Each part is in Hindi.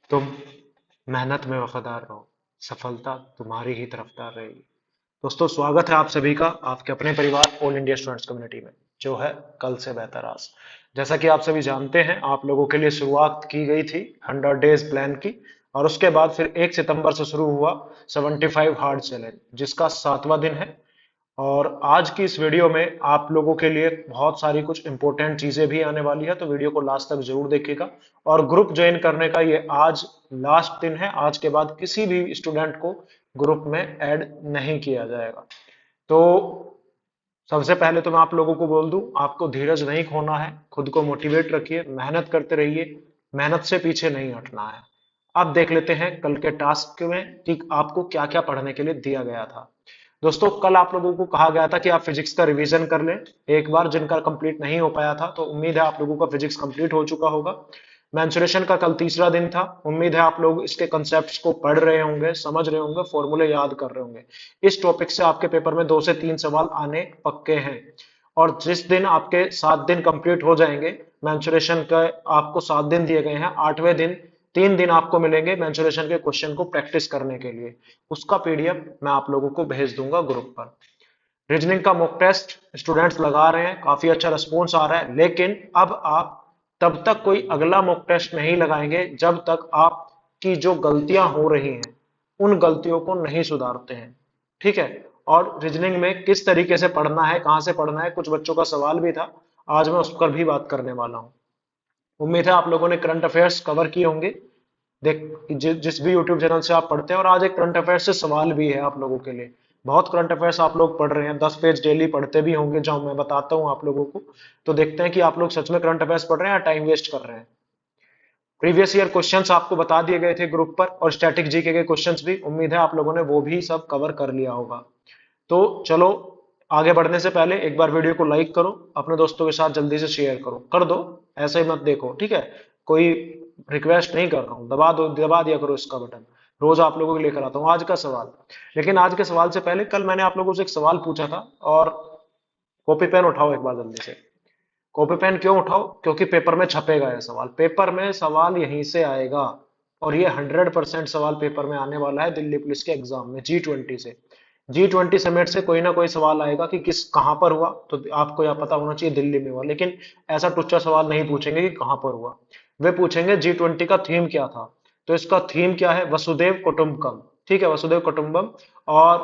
तुम मेहनत में वफादार रहो, सफलता तुम्हारी ही तरफदार रहेगी। दोस्तों, स्वागत है आप सभी का आपके अपने परिवार ऑल इंडिया स्टूडेंट्स कम्युनिटी में, जो है कल से बेहतर आज। जैसा कि आप सभी जानते हैं, आप लोगों के लिए शुरुआत की गई थी 100 डेज प्लान की, और उसके बाद फिर 1 सितंबर से शुरू हुआ 75 हार्ड चैलेंज, जिसका 7वां दिन है। और आज की इस वीडियो में आप लोगों के लिए बहुत सारी कुछ इंपॉर्टेंट चीजें भी आने वाली है, तो वीडियो को लास्ट तक जरूर देखिएगा। और ग्रुप ज्वाइन करने का ये आज लास्ट दिन है। आज के बाद किसी भी स्टूडेंट को ग्रुप में ऐड नहीं किया जाएगा। तो सबसे पहले तो मैं आप लोगों को बोल दूं, आपको धीरज नहीं खोना है, खुद को मोटिवेट रखिए, मेहनत करते रहिए, मेहनत से पीछे नहीं हटना है। अब देख लेते हैं कल के टास्क में कि आपको क्या क्या पढ़ने के लिए दिया गया था। दोस्तों, कल आप लोगों को कहा गया था कि आप फिजिक्स का रिवीजन कर लें एक बार, जिनका कंप्लीट नहीं हो पाया था, तो उम्मीद है आप लोगों का फिजिक्स कंप्लीट हो चुका होगा। मेंसुरेशन का कल तीसरा दिन था। उम्मीद है आप लोग इसके कंसेप्ट्स को पढ़ रहे होंगे, समझ रहे होंगे, फॉर्मूले याद कर रहे होंगे। इस टॉपिक से आपके पेपर में 2 से 3 सवाल आने पक्के हैं। और जिस दिन आपके 7 दिन कंप्लीट हो जाएंगे मेंसुरेशन का, आपको 7 दिन दिए गए हैं, 8वें दिन 3 दिन आपको मिलेंगे मेंसुरेशन के क्वेश्चन को प्रैक्टिस करने के लिए। उसका पीडीएफ मैं आप लोगों को भेज दूंगा ग्रुप पर। रीजनिंग का मॉक टेस्ट स्टूडेंट्स लगा रहे हैं, काफी अच्छा रिस्पॉन्स आ रहा है, लेकिन अब आप तब तक कोई अगला मॉक टेस्ट नहीं लगाएंगे जब तक आपकी जो गलतियां हो रही हैं उन गलतियों को नहीं सुधारते हैं। ठीक है। और रीजनिंग में किस तरीके से पढ़ना है, कहां से पढ़ना है, कुछ बच्चों का सवाल भी था, आज मैं उस पर भी बात करने वाला हूं। उम्मीद है आप लोगों ने करंट अफेयर्स कवर किए होंगे। देख, जिस भी यूट्यूब चैनल से आप पढ़ते हैं, और आज एक करंट अफेयर्स से सवाल भी है आप लोगों के लिए। बहुत करंट अफेयर्स आप लोग पढ़ रहे हैं, 10 पेज डेली पढ़ते भी होंगे, जो मैं बताता हूँ आप लोगों को। तो देखते हैं कि आप लोग सच में करंट अफेयर्स पढ़ रहे हैं या टाइम वेस्ट कर रहे हैं। प्रीवियस ईयर क्वेश्चंस आपको बता दिए गए थे ग्रुप पर, और स्टैटिक जीके के क्वेश्चंस भी। उम्मीद है आप लोगों ने वो भी सब कवर कर लिया होगा। तो चलो, आगे बढ़ने से पहले एक बार वीडियो को लाइक करो, अपने दोस्तों के साथ जल्दी से शेयर करो, कर दो। ऐसे ही मत देखो, ठीक है। कोई रिक्वेस्ट नहीं कर रहा हूँ, दबा दो, दबा दिया करो इसका बटन। रोज आप लोगों को लेकर आता हूँ आज का सवाल। लेकिन आज के सवाल से पहले, कल मैंने आप लोगों से एक सवाल पूछा था, और कॉपी पेन उठाओ एक बार जल्दी से। कॉपी पेन क्यों उठाओ? क्योंकि पेपर में छपेगा यह सवाल, पेपर में सवाल यहीं से आएगा। और ये 100% सवाल पेपर में आने वाला है दिल्ली पुलिस के एग्जाम में, G20 से। G20 समिट से कोई ना कोई सवाल आएगा कि किस कहां पर हुआ, तो आपको यह पता होना चाहिए दिल्ली में हुआ। लेकिन ऐसा टुच्चा सवाल नहीं पूछेंगे कि कहां पर हुआ, वे पूछेंगे G20 का थीम क्या था। तो इसका थीम क्या है? वसुदेव कुटुंबकम। ठीक है, वसुदेव कुटुंबकम। और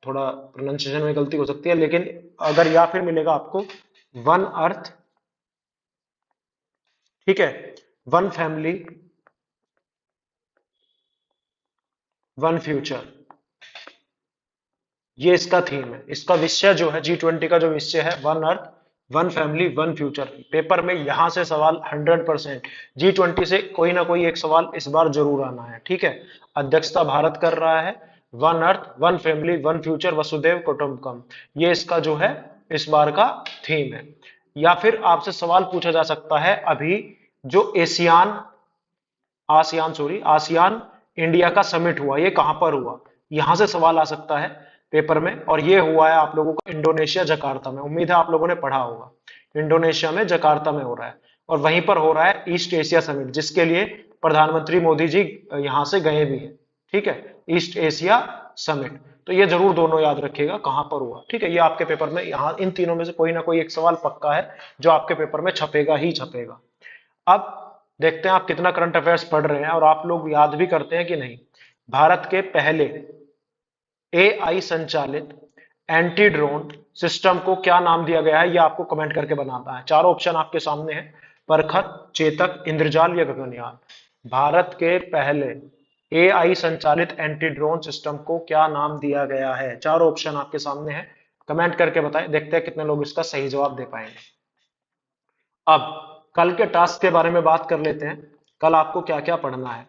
थोड़ा प्रोनाउंसिएशन में गलती हो सकती है, लेकिन अगर या फिर मिलेगा आपको वन अर्थ, ठीक है, वन फैमिली, वन फ्यूचर, ये इसका थीम है। इसका विषय जो है, G20 का जो विषय है, one earth, one family, one future. Paper में यहां से सवाल 100%, G20 से कोई ना कोई एक सवाल इस बार जरूर आना है। ठीक है। अध्यक्षता भारत कर रहा है। One earth, one family, one future, वसुदेव कुटुंबकम, ये इसका जो है इस बार का थीम है। या फिर आपसे सवाल पूछा जा सकता है, अभी जो Asian ASEAN sorry ASEAN India का समिट हुआ, ये कहां पर हुआ? यहां से सवाल आ सकता है पेपर में। और ये हुआ है आप लोगों का इंडोनेशिया, जकार्ता में। उम्मीद है आप लोगों ने पढ़ा होगा, इंडोनेशिया में जकार्ता में हो रहा है। और वहीं पर हो रहा है ईस्ट एशिया समिट, जिसके लिए प्रधानमंत्री मोदी जी यहां से गए भी हैं। ठीक है, ईस्ट एशिया समिट। तो ये जरूर दोनों याद रखिएगा कहां पर हुआ। ठीक है, ये आपके पेपर में, यहाँ इन तीनों में से कोई ना कोई एक सवाल पक्का है जो आपके पेपर में छपेगा ही छपेगा। अब देखते हैं आप कितना करंट अफेयर्स पढ़ रहे हैं और आप लोग याद भी करते हैं कि नहीं। भारत के पहले एआई संचालित एंटी ड्रोन सिस्टम को क्या नाम दिया गया है, ये आपको कमेंट करके बनाना है। चारों ऑप्शन आपके सामने है, परखत, चेतक, इंद्रजाल या गगनयान। भारत के पहले एआई संचालित एंटी ड्रोन सिस्टम को क्या नाम दिया गया है? चारों ऑप्शन आपके सामने है, कमेंट करके बताएं। देखते हैं कितने लोग इसका सही जवाब दे पाएंगे। अब कल के टास्क के बारे में बात कर लेते हैं। कल आपको क्या क्या पढ़ना है।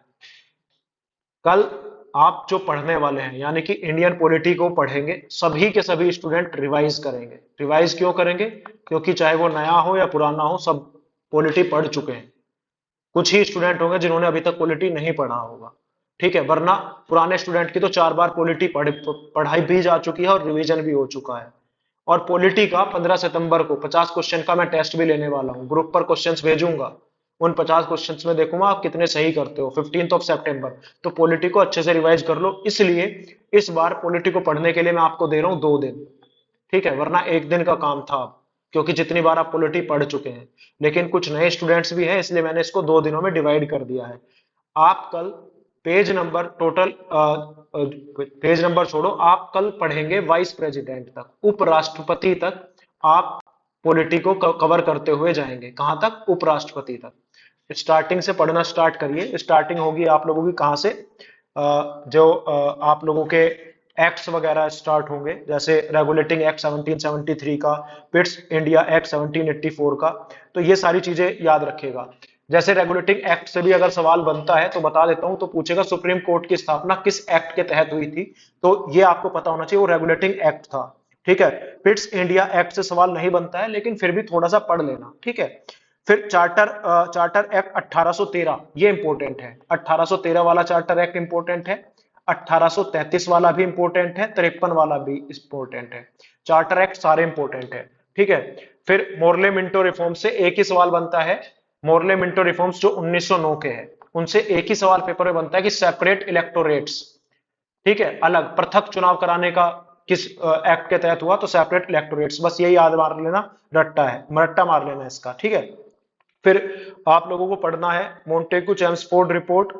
कल आप जो पढ़ने वाले हैं, यानी कि इंडियन पॉलिटी को पढ़ेंगे, सभी के सभी स्टूडेंट रिवाइज करेंगे। रिवाइज क्यों करेंगे? क्योंकि चाहे वो नया हो या पुराना हो, सब पॉलिटी पढ़ चुके हैं। कुछ ही स्टूडेंट होंगे जिन्होंने अभी तक पॉलिटी नहीं पढ़ा होगा। ठीक है, वरना पुराने स्टूडेंट की तो 4 बार पॉलिटी पढ़ाई भी जा चुकी है और रिवीजन भी हो चुका है। और पॉलिटी का 15 सितंबर को 50 क्वेश्चन का मैं टेस्ट भी लेने वाला हूँ, ग्रुप पर क्वेश्चंस भेजूंगा। उन 50 क्वेश्चंस में देखूंगा आप कितने सही करते हो 15 सितंबर। तो पॉलिटी को अच्छे से रिवाइज कर लो, इसलिए इस बार पॉलिटी को पढ़ने के लिए मैं आपको दे रहा हूं 2 दिन। ठीक है, वरना एक दिन का काम था अब, क्योंकि जितनी बार आप पॉलिटी पढ़ चुके हैं। लेकिन कुछ नए स्टूडेंट्स भी हैं, इसलिए मैंने इसको 2 दिनों में डिवाइड कर दिया है। आप कल page number total page number छोड़ो, आप कल पढ़ेंगे वाइस प्रेसिडेंट तक, उपराष्ट्रपति तक। आप पॉलिटी को कवर करते हुए जाएंगे कहां तक? उपराष्ट्रपति तक। स्टार्टिंग से पढ़ना स्टार्ट करिए। स्टार्टिंग होगी आप लोगों की कहां से? आप लोगों के एक्ट्स वगैरह स्टार्ट होंगे, जैसे रेगुलेटिंग एक्ट 1773 का, पिट्स इंडिया एक्ट 1784 का। तो ये सारी चीजें याद रखिएगा। जैसे रेगुलेटिंग एक्ट से भी अगर सवाल बनता है तो बता देता हूं, तो पूछेगा सुप्रीम कोर्ट की स्थापना किस एक्ट के तहत हुई थी। तो ये आपको पता होना चाहिए, वो रेगुलेटिंग एक्ट था। ठीक है, पिट्स इंडिया एक्ट से सवाल नहीं बनता है, लेकिन फिर भी थोड़ा सा पढ़ लेना। ठीक है, फिर चार्टर एक्ट 1813, ये इंपॉर्टेंट है। 1813 वाला चार्टर एक्ट इंपॉर्टेंट है। 1833 वाला भी इंपॉर्टेंट है। 53 वाला भी इंपॉर्टेंट है। चार्टर एक्ट सारे इंपॉर्टेंट है। ठीक है, फिर मोरले मिंटो रिफॉर्म से एक ही सवाल बनता है। मोरले मिंटो रिफॉर्म्स जो 1909 के हैं, उनसे एक ही सवाल पेपर में बनता है कि सेपरेट इलेक्टोरेट्स, ठीक है, अलग पृथक चुनाव कराने का किस एक्ट के तहत हुआ? तो सेपरेट इलेक्टोरेट्स। बस यही याद मार लेना, रट्टा है, मरट्टा मार लेना इसका। ठीक है, फिर आप लोगों को पढ़ना है मोंटेगू चेम्सफोर्ड रिपोर्ट,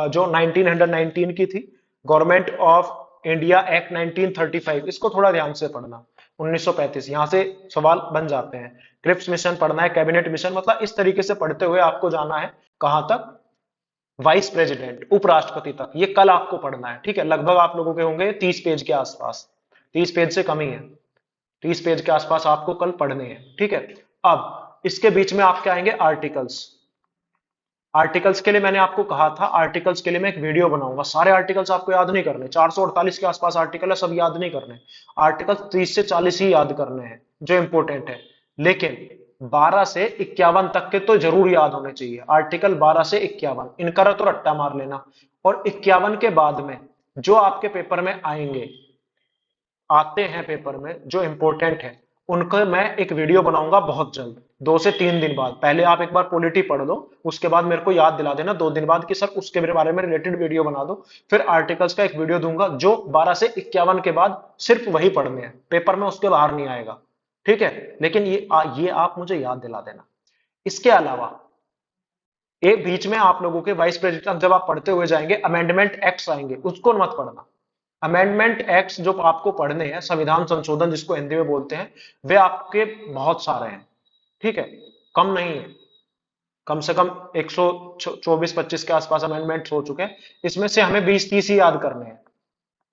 जो 1919 की थी। गवर्नमेंट ऑफ इंडिया एक्ट 1935, इसको थोड़ा ध्यान से पढ़ना। 1935, यहां से सवाल बन जाते हैं। क्रिप्स मिशन पढ़ना है, कैबिनेट मिशन, मतलब इस तरीके से पढ़ते हुए आपको जाना है कहां तक? वाइस प्रेसिडेंट, उपराष्ट्रपति तक। ये कल आपको पढ़ना है। ठीक है, लगभग आप लोगों के होंगे 30 पेज के आसपास, 30 पेज से कम ही है, 30 पेज के आसपास आपको कल पढ़ने हैं। ठीक है, अब इसके बीच में आपके आएंगे आर्टिकल्स। आर्टिकल्स के लिए मैंने आपको कहा था, आर्टिकल्स के लिए मैं एक वीडियो बनाऊंगा। सारे आर्टिकल्स आपको याद नहीं करने, 448 के आसपास आर्टिकल है, सब याद नहीं करने। आर्टिकल 30 से 40 ही याद करने हैं जो इंपॉर्टेंट है। लेकिन 12 से 51 तक के तो जरूर याद होने चाहिए। आर्टिकल 12 से 51 इनका तो रट्टा मार लेना। और 51 के बाद में जो आपके पेपर में आएंगे, आते हैं पेपर में, जो इंपॉर्टेंट है, उनका मैं एक वीडियो बनाऊंगा बहुत जल्द, 2 से 3 दिन बाद। पहले आप एक बार पॉलिटी पढ़ लो, उसके बाद मेरे को याद दिला देना 2 दिन बाद कि सर उसके बारे में रिलेटेड वीडियो बना दो। फिर आर्टिकल्स का एक वीडियो दूंगा, जो 12 से 51 के बाद सिर्फ वही पढ़ने हैं, पेपर में उसके बाहर नहीं आएगा। ठीक है, लेकिन ये आप मुझे याद दिला देना। इसके अलावा एक बीच में आप लोगों के वाइस प्रेसिडेंट जब आप पढ़ते हुए जाएंगे, अमेंडमेंट एक्ट्स आएंगे, उसको मत पढ़ना। अमेंडमेंट एक्ट्स जो आपको पढ़ने हैं, संविधान संशोधन जिसको हिंदी में बोलते हैं, वे आपके बहुत सारे हैं। ठीक है, कम नहीं है, कम से कम 124-25 के आसपास अमेंडमेंट हो चुके हैं। इसमें से हमें 20-30 ही याद करने हैं।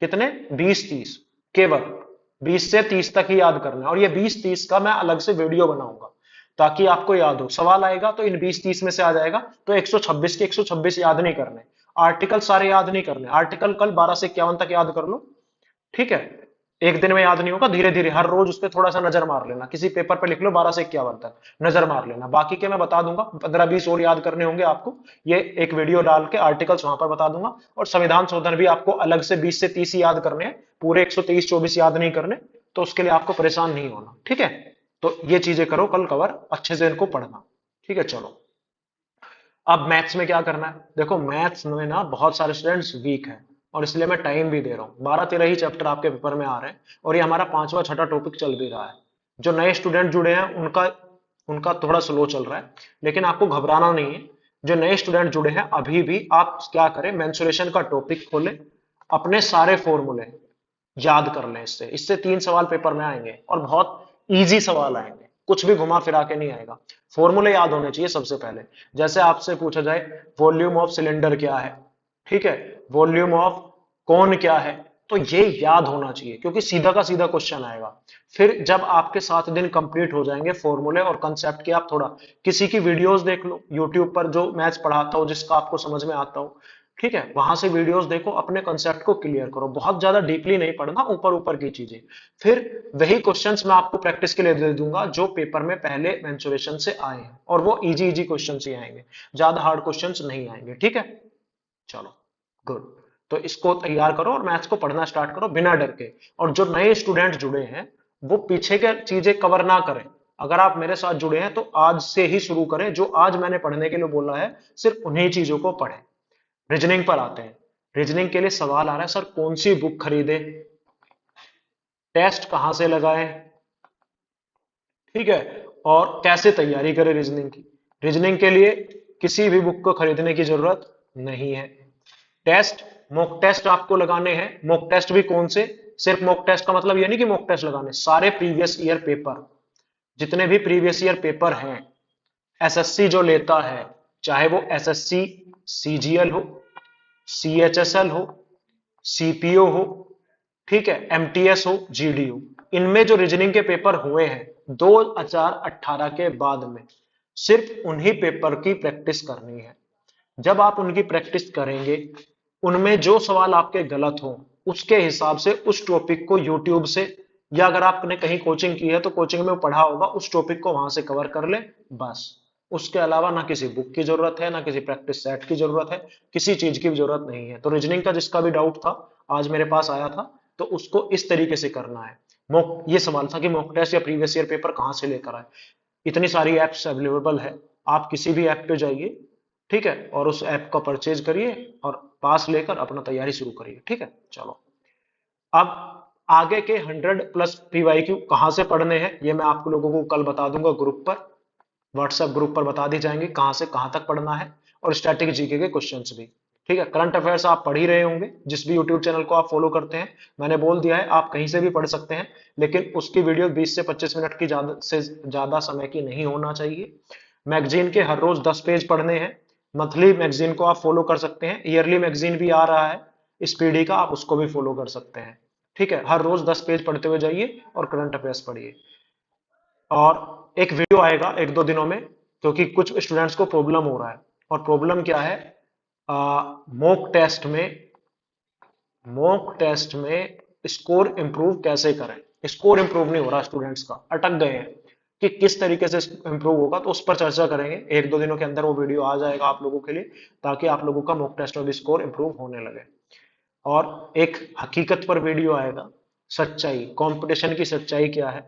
कितने? 20-30, केवल 20 से 30 तक ही याद करना है। और ये 20-30 का मैं अलग से वीडियो बनाऊंगा, ताकि आपको याद हो। सवाल आएगा तो इन 20-30 में से आ जाएगा, तो 126 के 126 याद नहीं करने। आर्टिकल सारे याद नहीं करने। आर्टिकल कल 12 से 51 तक याद कर लो। ठीक है, एक दिन में याद नहीं होगा, धीरे धीरे हर रोज उस पर थोड़ा सा नजर मार लेना। किसी पेपर पे लिख लो 12 से 51 तक, नजर मार लेना। बाकी के मैं बता दूंगा, 15-20 और याद करने होंगे आपको, ये एक वीडियो डाल के आर्टिकल्स वहां पर बता दूंगा। और संविधान शोधन भी आपको अलग से 20 से 30 ही याद करने हैं, पूरे 123-24 याद नहीं करने। तो उसके लिए आपको परेशान नहीं होना। ठीक है, तो ये चीजें करो कल कवर, अच्छे से इनको पढ़ना। ठीक है, चलो। अब मैथ्स में क्या करना है? देखो, मैथ्स में ना बहुत सारे स्टूडेंट्स वीक हैं, और इसलिए मैं टाइम भी दे रहा हूँ। 12-13 ही चैप्टर आपके पेपर में आ रहे हैं, और ये हमारा 5वां 6ठा टॉपिक चल भी रहा है। जो नए स्टूडेंट जुड़े हैं उनका उनका थोड़ा स्लो चल रहा है, लेकिन आपको घबराना नहीं है। जो नए स्टूडेंट जुड़े हैं, अभी भी आप क्या करें, मेंसुरेशन का टॉपिक खोलें, अपने सारे फॉर्मूले याद कर लें। इससे इससे 3 सवाल पेपर में आएंगे, और बहुत इजी सवाल आएंगे, कुछ भी घुमा फिरा के नहीं आएगा। फॉर्मूले याद होने चाहिए सबसे पहले। जैसे आपसे पूछा जाए वॉल्यूम ऑफ सिलेंडर क्या है, ठीक है, वॉल्यूम ऑफ कौन क्या है, तो ये याद होना चाहिए, क्योंकि सीधा का सीधा क्वेश्चन आएगा। फिर जब आपके 7 दिन कंप्लीट हो जाएंगे फॉर्मूले और कंसेप्ट के, आप थोड़ा किसी की वीडियोस देख लो यूट्यूब पर, जो मैथ्स पढ़ाता हो, जिसका आपको समझ में आता हो। ठीक है, वहां से वीडियोस देखो, अपने कंसेप्ट को क्लियर करो। बहुत ज्यादा डीपली नहीं पढ़ना, ऊपर ऊपर की चीजें। फिर वही क्वेश्चंस मैं आपको प्रैक्टिस के लिए दे दूंगा जो पेपर में पहले मेंसुरेशन से आए हैं, और वो इजी इजी क्वेश्चंस ही आएंगे, ज्यादा हार्ड क्वेश्चंस नहीं आएंगे। ठीक है, चलो, गुड। तो इसको तैयार करो और मैथ्स को पढ़ना स्टार्ट करो बिना डर के। और जो नए स्टूडेंट जुड़े हैं, वो पीछे के चीजें कवर ना करें, अगर आप मेरे साथ जुड़े हैं तो आज से ही शुरू करें, जो आज मैंने पढ़ने के लिए बोला है सिर्फ उन्हीं चीजों को पढ़ें। रीजनिंग पर आते हैं। रीजनिंग के लिए सवाल आ रहा है, सर कौन सी बुक खरीदे, टेस्ट कहां से लगाएं, ठीक है, और कैसे तैयारी करें रीजनिंग की। रीजनिंग के लिए किसी भी बुक को खरीदने की जरूरत नहीं है। टेस्ट, मॉक टेस्ट आपको लगाने हैं। मॉक टेस्ट भी कौन से, सिर्फ मॉक टेस्ट का मतलब ये नहीं कि मॉक टेस्ट लगाने, सारे प्रीवियस ईयर पेपर, जितने भी प्रीवियस ईयर पेपर हैं एसएससी जो लेता है, चाहे वो एसएससी सीजीएल हो, सीएचएसएल हो, सीपीओ हो, ठीक है, एमटीएस हो, जीडी हो, इनमें जो रीजनिंग के पेपर हुए हैं 2018 के बाद में, सिर्फ उन्हीं पेपर की प्रैक्टिस करनी है। जब आप उनकी प्रैक्टिस करेंगे, उनमें जो सवाल आपके गलत हो उसके हिसाब से उस टॉपिक को यूट्यूब से, या अगर आपने कहीं कोचिंग की है तो कोचिंग में पढ़ा होगा, उस टॉपिक को वहां से कवर कर ले बस। उसके अलावा ना किसी बुक की जरूरत है, ना किसी प्रैक्टिस सेट की जरूरत है, किसी चीज की भी जरूरत नहीं है। तो रीजनिंग का जिसका भी डाउट था आज मेरे पास आया था, तो उसको इस तरीके से करना है। मॉक, ये सवाल था कि मॉक टेस्ट या प्रीवियस ईयर पेपर कहां से लेकर आए। इतनी सारी एप्स अवेलेबल है, आप किसी भी ऐप पे जाइए, ठीक है, और उस ऐप का परचेज करिए और पास लेकर अपना तैयारी शुरू करिए, ठीक है। चलो, अब आगे के 100+ पीवाईक्यू कहां से पढ़ने हैं ये मैं आप लोगों को कल बता दूंगा ग्रुप पर, व्हाट्सएप ग्रुप पर बता दी जाएंगे कहां से कहां तक पढ़ना है, और स्टैटिक जीके के क्वेश्चंस भी, ठीक है। करंट अफेयर्स आप पढ़ ही रहे होंगे, जिस भी यूट्यूब चैनल को आप फॉलो करते हैं, मैंने बोल दिया है आप कहीं से भी पढ़ सकते हैं, लेकिन उसकी वीडियो 20 से 25 मिनट की ज्यादा से ज्यादा समय की नहीं होना चाहिए। मैगजीन के हर रोज 10 पेज पढ़ने हैं। मंथली मैगजीन को आप फॉलो कर सकते हैं, ईयरली मैगजीन भी आ रहा है स्पीडी का, आप उसको भी फॉलो कर सकते हैं, ठीक है। हर रोज 10 पेज पढ़ते हुए जाइए और करंट अफेयर्स पढ़िए। और एक वीडियो आएगा 1-2 दिनों में, क्योंकि कुछ स्टूडेंट्स को प्रॉब्लम हो रहा है। और प्रॉब्लम क्या है, मॉक टेस्ट में, मॉक टेस्ट में स्कोर इंप्रूव कैसे करें। स्कोर इंप्रूव नहीं हो रहा, स्टूडेंट्स का अटक गए हैं, कि किस तरीके से इंप्रूव होगा, तो उस पर चर्चा करेंगे। 1-2 दिनों के अंदर वो वीडियो आ जाएगा आप लोगों के लिए, ताकि आप लोगों का मॉक टेस्ट में भी स्कोर इंप्रूव होने लगे। और एक हकीकत पर वीडियो आएगा, सच्चाई, कंपटीशन की सच्चाई क्या है,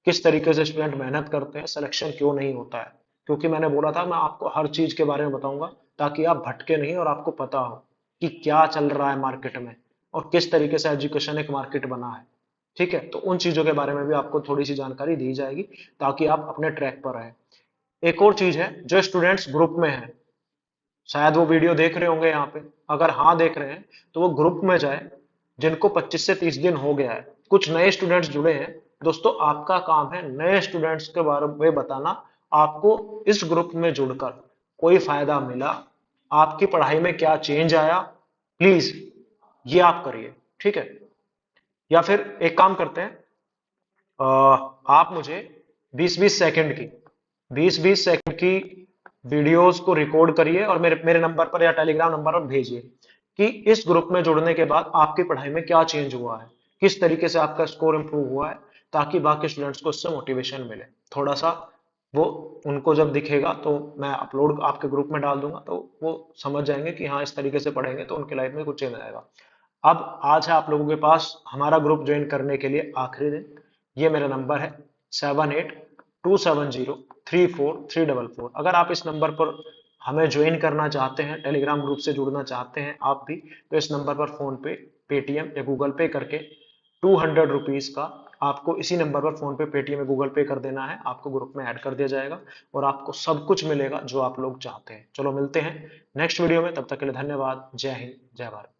किस तरीके से स्टूडेंट मेहनत करते हैं, सिलेक्शन क्यों नहीं होता है। क्योंकि मैंने बोला था मैं आपको हर चीज के बारे में बताऊंगा, ताकि आप भटके नहीं और आपको पता हो कि क्या चल रहा है मार्केट में, और किस तरीके से एजुकेशन एक मार्केट बना है, ठीक है। तो उन चीजों के बारे में भी आपको थोड़ी सी जानकारी दी जाएगी, ताकि आप अपने ट्रैक पर रहें। एक और चीज है, जो स्टूडेंट्स ग्रुप में हैं, शायद वो वीडियो देख रहे होंगे यहाँ पे, अगर हाँ देख रहे हैं तो वो ग्रुप में जाए, जिनको 25 से 30 दिन हो गया है, कुछ नए स्टूडेंट्स जुड़े हैं। दोस्तों, आपका काम है नए स्टूडेंट्स के बारे में बताना, आपको इस ग्रुप में जुड़कर कोई फायदा मिला, आपकी पढ़ाई में क्या चेंज आया, प्लीज ये आप करिए, ठीक है। या फिर एक काम करते हैं, आप मुझे 20-20 सेकंड की, 20-20 सेकंड की वीडियोस को रिकॉर्ड करिए और मेरे मेरे नंबर पर या टेलीग्राम नंबर पर भेजिए, कि इस ग्रुप में जुड़ने के बाद आपकी पढ़ाई में क्या चेंज हुआ है, किस तरीके से आपका स्कोर इंप्रूव हुआ है, ताकि बाकी स्टूडेंट्स को उससे मोटिवेशन मिले थोड़ा सा। वो उनको जब दिखेगा तो मैं अपलोड आपके ग्रुप में डाल दूंगा, तो वो समझ जाएंगे कि हाँ इस तरीके से पढ़ेंगे तो उनकी लाइफ में कुछ चेंज आएगा। अब आज है आप लोगों के पास हमारा ग्रुप ज्वाइन करने के लिए आखिरी दिन। ये मेरा नंबर है 7827034344। अगर आप इस नंबर पर हमें ज्वाइन करना चाहते हैं, टेलीग्राम ग्रुप से जुड़ना चाहते हैं आप भी, तो इस नंबर पर फोन पे, पेटीएम या गूगल पे करके 200 रुपीज का आपको इसी नंबर पर फोन पे, पेटीएम या गूगल पे कर देना है, आपको ग्रुप में ऐड कर दिया जाएगा और आपको सब कुछ मिलेगा जो आप लोग चाहते हैं। चलो मिलते हैं नेक्स्ट वीडियो में, तब तक के लिए धन्यवाद। जय हिंद, जय भारत।